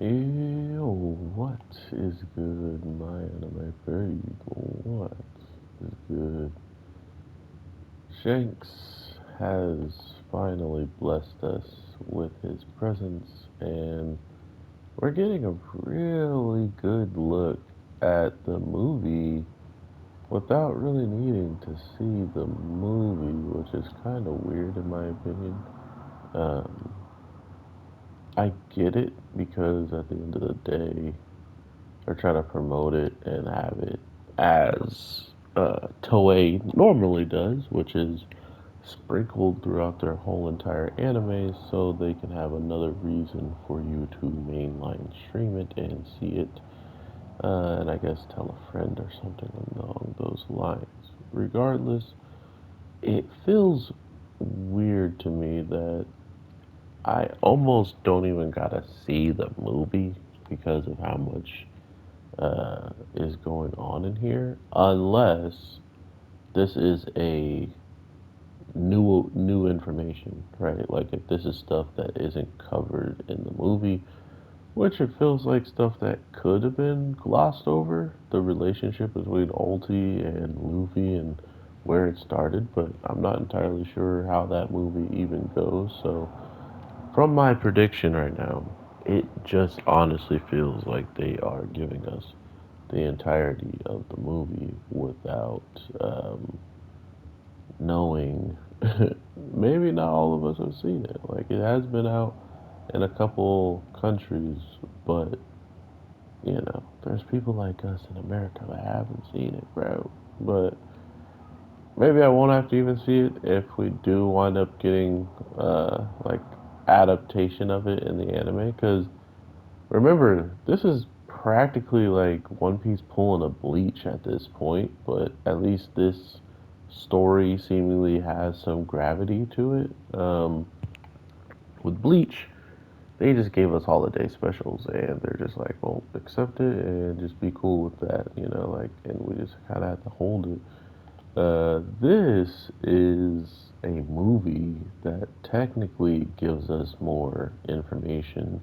Ew, what is good, my anime people? What is good? Shanks has finally blessed us with his presence, and we're getting a really good look at the movie without really needing to see the movie, which is kind of weird in my opinion. Um, I get it because at the end of the day, they're trying to promote it and have it as Toei normally does, which is sprinkled throughout their whole entire anime so they can have another reason for you to mainline stream it and see it. And I guess tell a friend or something along those lines. Regardless, it feels weird to me that I almost don't even gotta see the movie because of how much is going on in here, unless this is a new information, right? Like if this is stuff that isn't covered in the movie, which it feels like stuff that could have been glossed over, the relationship between Ulti and Luffy and where it started, but I'm not entirely sure how that movie even goes. So from my prediction right now, it just honestly feels like they are giving us the entirety of the movie without knowing. Maybe not all of us have seen it. Like it has been out in a couple countries, but there's people like us in America that haven't seen it, bro. But maybe I won't have to even see it if we do wind up getting like adaptation of it in the anime. Because remember, this is practically like One Piece pulling a Bleach at this point, but at least this story seemingly has some gravity to it. With Bleach, they just gave us holiday specials, and they're just like, well, accept it and just be cool with that, like, and we just kind of have to hold it. This is a movie that technically gives us more information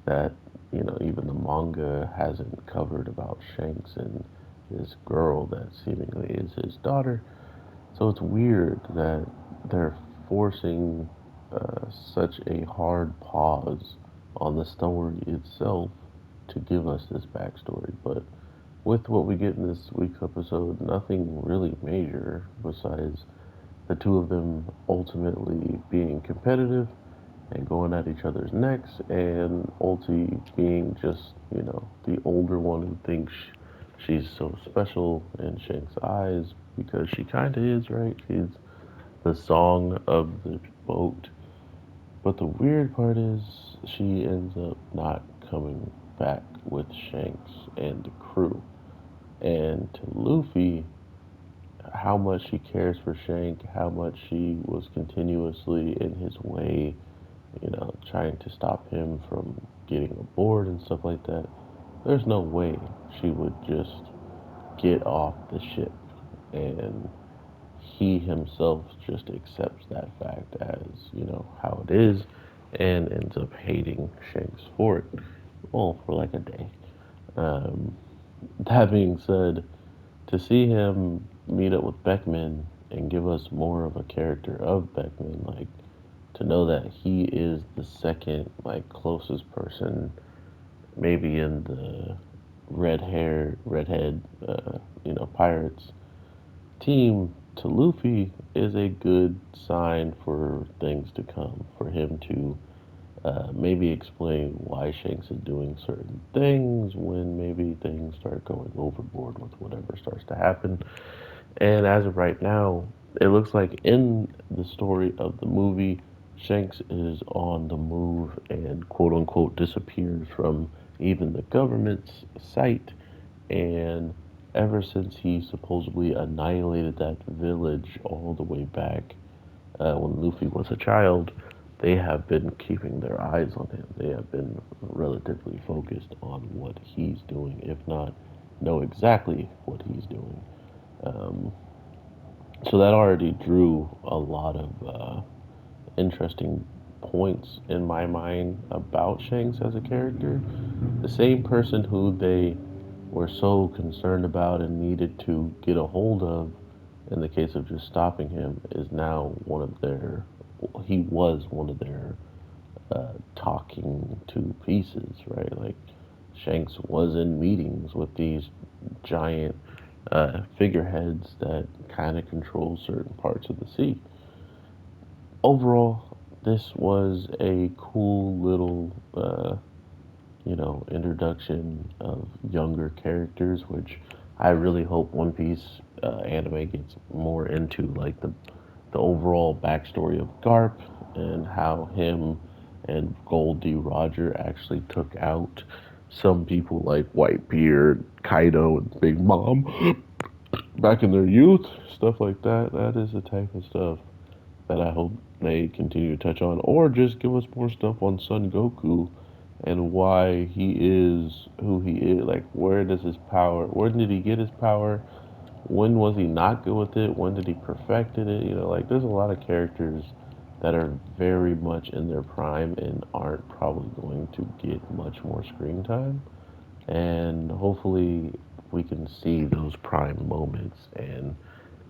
that even the manga hasn't covered about Shanks and this girl that seemingly is his daughter. So it's weird that they're forcing such a hard pause on the story itself to give us this backstory. But with what we get in this week's episode, nothing really major besides the two of them ultimately being competitive and going at each other's necks, and Ulti being just, the older one who thinks she's so special in Shank's eyes because she kind of is, right? She's the song of the boat. But the weird part is she ends up not coming back with Shanks and the crew. And to Luffy, how much she cares for Shank, how much she was continuously in his way, trying to stop him from getting aboard and stuff like that. There's no way she would just get off the ship. And he himself just accepts that fact as, how it is and ends up hating Shanks for it. Well, for like a day. Um, that being said, to see him meet up with Beckman and give us more of a character of Beckman, like to know that he is the second like closest person, maybe in the redhead, pirates team to Luffy is a good sign for things to come. For him to maybe explain why Shanks is doing certain things when maybe things start going overboard with whatever starts to happen. And as of right now, it looks like in the story of the movie, Shanks is on the move and quote unquote disappears from even the government's sight. And ever since he supposedly annihilated that village all the way back when Luffy was a child, they have been keeping their eyes on him. They have been relatively focused on what he's doing, if not know exactly what he's doing. Um, so that already drew a lot of interesting points in my mind about Shanks as a character. The same person who they were so concerned about and needed to get a hold of in the case of just stopping him is now one of their, he was one of their talking to pieces, right? Like Shanks was in meetings with these giant figureheads that kind of control certain parts of the sea. Overall, this was a cool little, introduction of younger characters, which I really hope One Piece anime gets more into, like the overall backstory of Garp and how him and Goldie Roger actually took out some people like Whitebeard, Kaido, and Big Mom back in their youth, stuff like that. That is the type of stuff that I hope they continue to touch on, or just give us more stuff on Son Goku and why he is who he is. Like, where does his power? Where did he get his power? When was he not good with it? When did he perfected it? Like there's a lot of characters that are very much in their prime and aren't probably going to get much more screen time. And hopefully we can see those prime moments and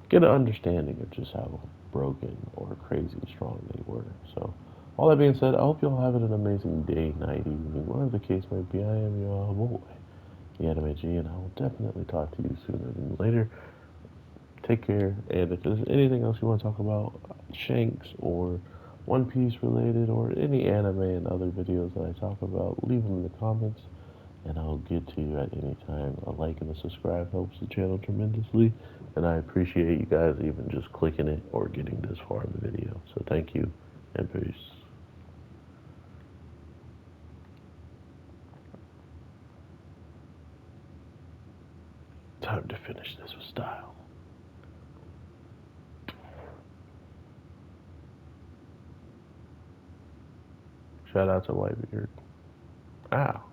get an understanding of just how broken or crazy strong they were. So, all that being said, I hope you all having an amazing day, night, evening, whatever the case may be. I am your boy, the Anime G, and I will definitely talk to you sooner than later. Take care, and if there's anything else you want to talk about, Shanks or One Piece related, or any anime and other videos that I talk about, leave them in the comments and I'll get to you at any time. A like and a subscribe helps the channel tremendously, and I appreciate you guys even just clicking it or getting this far in the video. So thank you, and peace. Time to finish this with style. Shout out to Whitebeard. Ow.